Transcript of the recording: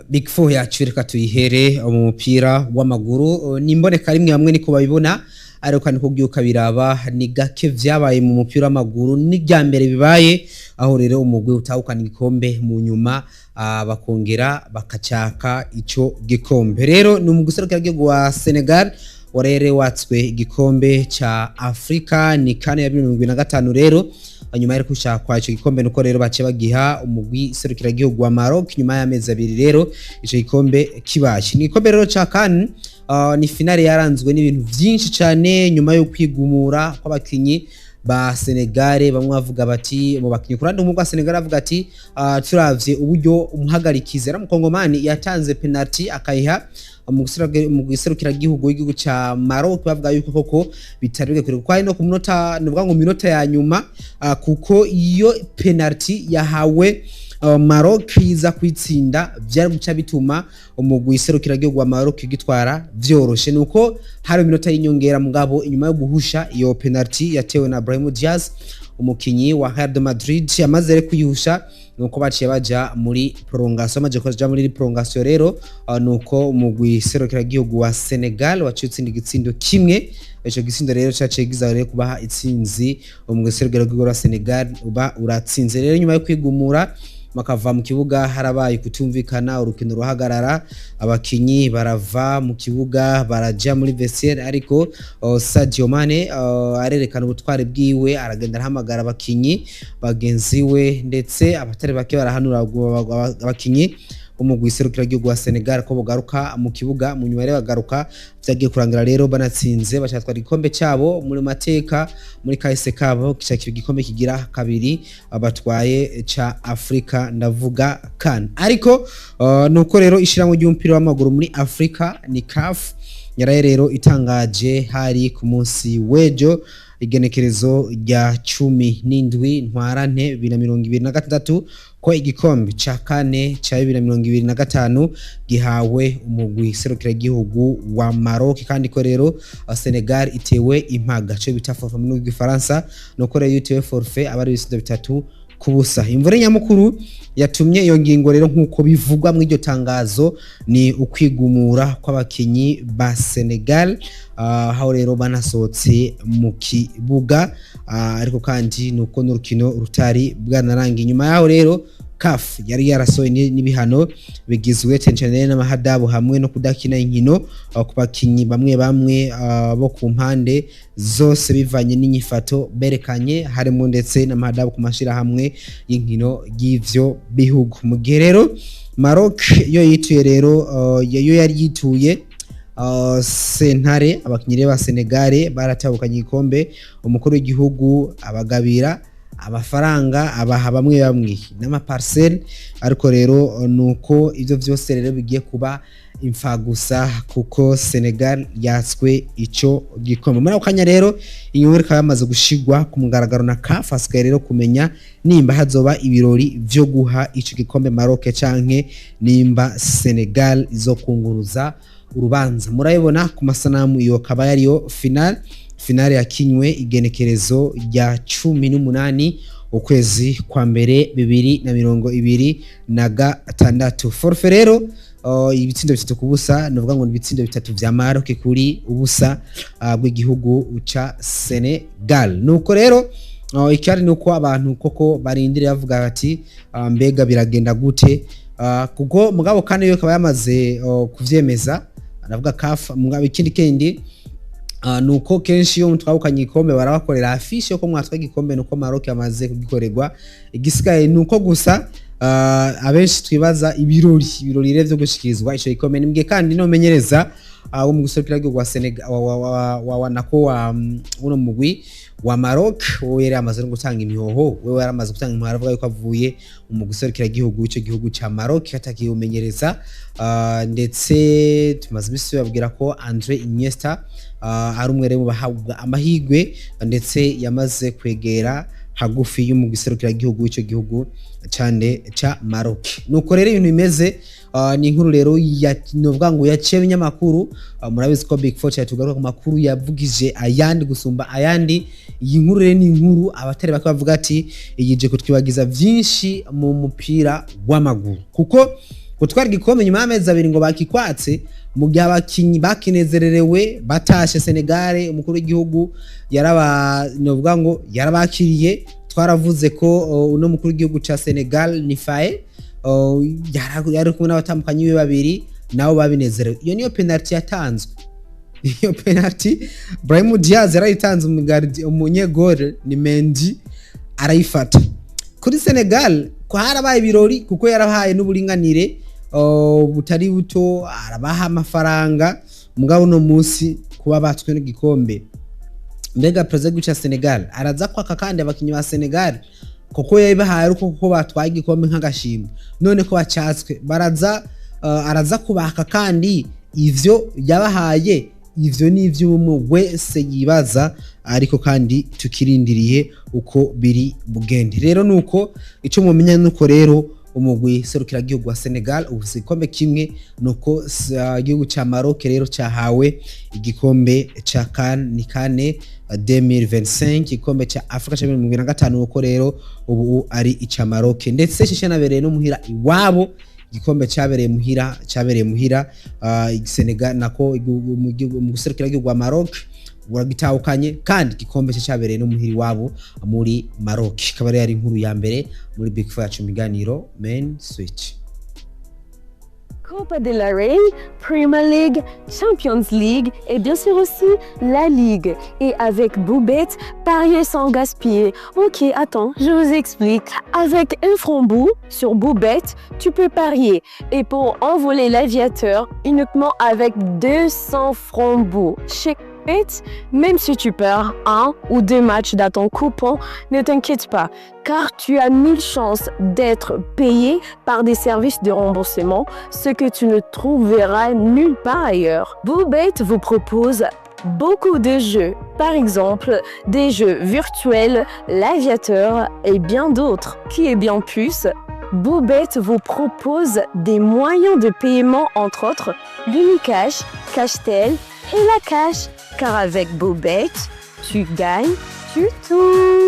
Big Four yacu reka tuyihere mu mupira w'amaguru nimboneka rimwe hamwe niko babibona ariko kandi kubyuka biraba ni gake vyabaye mu mupira w'amaguru ni rya mbere bibaye aho rero umugwi utahukana igikombe mu nyuma bakongera bakacaka ico gikombe rero ni umuguserukira wa Senegal warere watswe igikombe cha Afrika ni kane ya 2025 rero nyuma yo kushaka ico gikombe nuko rero bace bagiha umugwi serukira gihugu wa Maroc nyuma y'amezi abiri rero ico gikombe kibashi ni gikombe rero ca CAN ni finale yaranzwe n'ibintu vyinshi cyane nyuma yo kwigumura kw'abakinyi ba Senegal bamwe bavuga bati mu bakinyi kurandi umugwa Senegal avuga ati turavye uburyo umuhagarikize ra mukongomani yatanze penalty akayiha mu giserukira gihugu w'igihugu ca Maroc bavuga yuko koko bitaribwe kure kwa no ku minota nuvuga ngo minota ya nyuma kuko iyo penalty yahawe Maroc iza kwitsinda byari guca bituma umugwi serukira gihugu wa Maroc gitwara vyoroshe nuko hari minota y'inyongera mugabo inyuma yo guhusha iyo penalty yatewe na Brahim Diaz umukinyi wa Real Madrid yamaze rero kuyihusha nuko baciye baja muri prolongation amaje kuja muri prolongation rero nuko umugwi serukira gihugu wa Senegal wacutsinda igitsindo kimwe ico gitsindo rero caciye giza rero kubaha itsinzi umugwi serukira gihugu wa Senegal uba uratsinze rero nyuma yo kwigumura makava mu kibuga harabaye kutumvikana urukino ruhagarara abakinyi barava mu kibuga baraja muri vestiaire ariko Sadio Mane arerekana ubutware bwiwe aragenda arahamagara abakinyi bagenzi we ndetse abatari bake barahanura abakinyi umugwi serukira gihugu wa Senegal ko bogaruka mu kibuga mu nyuma rero bagaruka vyagiye kurangira rero banatsinze bacatwa igikombe cyabo muri mateka muri kahise kabo kishaka igikombe kigira kabiri abatwaye ca Afrika ndavuga CAN ariko nuko rero ishiramwe ry'umupira w'amaguru muri Afrika ni CAF yaraye rero itangaje hari ku munsi wejo igenekerezo rya 17 ntwarante 2026 ko igikombe ca kane ca 2025 gihawe umugwi serukira gihugu wa Maroc kandi ko rero Senegal itewe impaga cyo bita forfait mu gifaransa nuko rero itewe forfait abari bisindo bitatu kubusa imvure nyamukuru yatumye iyo ngingo rero nkuko bivugwa mu iryo tangazo ni ukwigumura kw'abakinyi ba Senegal aho rero banasohotse mu kibuga ariko kandi nuko n'urukino rutari bwanarangi nyuma yaho rero CAF yari yarasoye n'ibihano bigizwe tensionere n'amahadabu hamwe no kudakina inkino ku bakinyi bamwe bo ku mpande zose bivanye n'inyifato berekanye harimo ndetse n'amahadabu ku mashira hamwe y'inkino y'ivyo bihugu mu gihe rero Maroc yo yituye rero yo yari yituye sentare abakinyi ba Senegal baratabukanye igikombe umukuru w'igihugu abagabira amafaranga abaha bamwe n'ama parcelle ariko rero nuko ivyo vyose rero bigiye kuba imfagusa kuko Senegal yatswe ico gikombe muri akanya rero inyuma ikaba yamaze gushigwa ku mugaragaro na CAF asigaye rero kumenya nimba hazoba ibirori vyo guha ico gikombe Maroc canke nimba Senegal izokunguruza urubanza murayibona ku masanamu iyo kaba yariyo finale yakinywe igenekerezo rya 18 ukwezi kwa mbere 2026 forfait rero ibitsindo bitatu kubusa novuga ngo ibitsindo bitatu vya Maroc kuri ubusa bw'igihugu ca Senegal nuko rero ikari nuko abantu koko barindire bavuga bati mbega biragenda gute kuko mugabo kandi yo kaba yamaze kuvyemeza anavuga CAF mugabo ikindi kendi nuko kenshi yo twabukanye igikombe barabakorera afishe ko mwatwa igikombe nuko Maroc yamaze kugikorerwa igisigaye nuko gusa abenshi twibaza ibirori rero byo gushikirizwa ico gikombe nimbwe kandi no menyereza wo mu guserukira gihugu wa Senegal uno mugwi wa Maroc wo yari amaze gutanga imihoho we yaramaze gutanga imihoro avuga yuko avuye mu guserukira gihugu ico gihugu ca Maroc atakiye umenyereza ndetse tumaze bisi babwira ko Andre Iniesta ari umwe rero bahabwa amahigwe ndetse yamaze kwegera hagufi y'umugwi serukira gihugu ico gihugu cyane ca Maroc nuko rero ibintu bimeze ni inkuru rero novuga ngo yaciye binyamakuru murabizi ko Big Four cyatugaruka ku makuru yavugije ayandi gusumba ayandi iyi nkuru rero ni inkuru abatari bakavuga ati yije kutwibagiza byinshi mu mupira w'amaguru kuko gutwara igikombe nyuma y'amezi 2 ngo bakikwatse mu gihe abakinyi bakinezererewe batashe Senegal. Umukuru w'igihugu novuga ngo yarabakiriye. Twaravuze ko uno mukuru w'igihugu ca Senegal ni Faye yari kumwe n'abatambukanyi be babiri nabo babinezerewe. Iyo niyo penalty yatanzwe. Iyo penalty Brahim Diaz yarayitanze umunyegore ni Mendy arayifata. Kuri Senegal ko harabaye ibirori kuko yarabahaye n'uburinganire butari buto, arabaha amafaranga mugabo no munsi kuba batswe n'igikombe. Mbega president wa Senegal araza kwaka kandi abakinyi ba Senegal kuko yabihaye kuko batwaye igikombe nk'agashimwe, none ko bacatswe araza kubaka kandi ivyo yabahaye. Ivyo ni ivy'umwe wese yibaza, ariko kandi tukirindiriye uko biri bugende. Rero nuko ico mumenya nuko rero umugwi serukira gihugu wa Senegal ufise igikombe kimwe, nuko igihugu ca Maroc rero cahawe igikombe ca CAN 2025, igikombe ca Afrika ca 2025. Nuko rero ubu ari ica Maroc, ndetse shishanabereye no muhira iwabo. Igikombe cyabereye muhira Senegal nako mu guserukira igihugu wa Maroc uragitahukanye, kandi igikombe cyabereye no muhiri wabo muri Maroc. Akaba ari inkuru ya mbere muri Big Four yacu miganiro Main Switch. Copa del Rey, Premier League, Champions League et bien sûr aussi la Ligue. Et avec Boobet, parier sans gaspiller. Ok, attends, je vous explique. Avec un franc-bout sur Boobet, tu peux parier. Et pour envoler l'aviateur, uniquement avec 200 francs-bout. Même si tu perds 1 ou 2 matchs dans ton coupon, ne t'inquiète pas, car tu as 1000 chances d'être payé par des services de remboursement, ce que tu ne trouveras nulle part ailleurs. Boobet vous propose beaucoup de jeux, par exemple des jeux virtuels, l'aviateur et bien d'autres. Qui est bien plus, Boobet vous propose des moyens de paiement, entre autres l'Unicash, Cashtel et la Cash. Car avec Boobet, tu gagnes, tu tout.